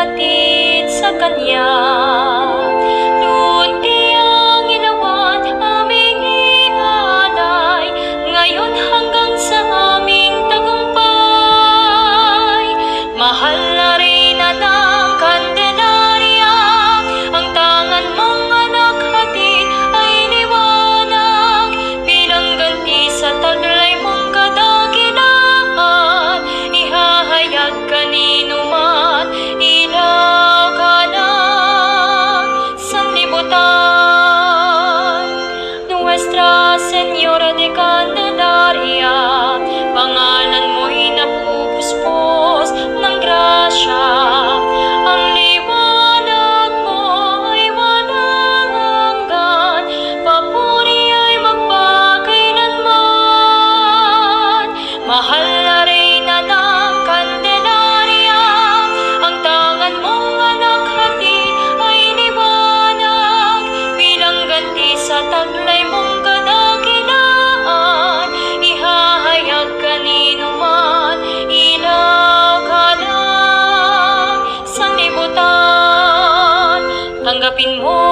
hatid sa Kanya. Luti ang ginawa aming ialay, ngayon hanggang sa aming tagumpay. Mahal na rin ng Candelaria, ang tangan mong anak hatid ay liwanag, bilang ganti sa taglay mong kadakilaan. Ihahayag kanino man, ilaw ka ng sanlibutan. Nuestra Señora de Candelaria, pangalan mo'y napupuspos ng grasya. Ang liwanag mo ay walang hanggan, papuri ay magpakailanman. Mahal na Reyna ng Candelaria, ang tangan mong anak hatid ay liwanag, bilang ganti sa taglay mong kadakilaan. Ihahayag kanino man, ilaw ka ng sanlibutan. Tanggapin mo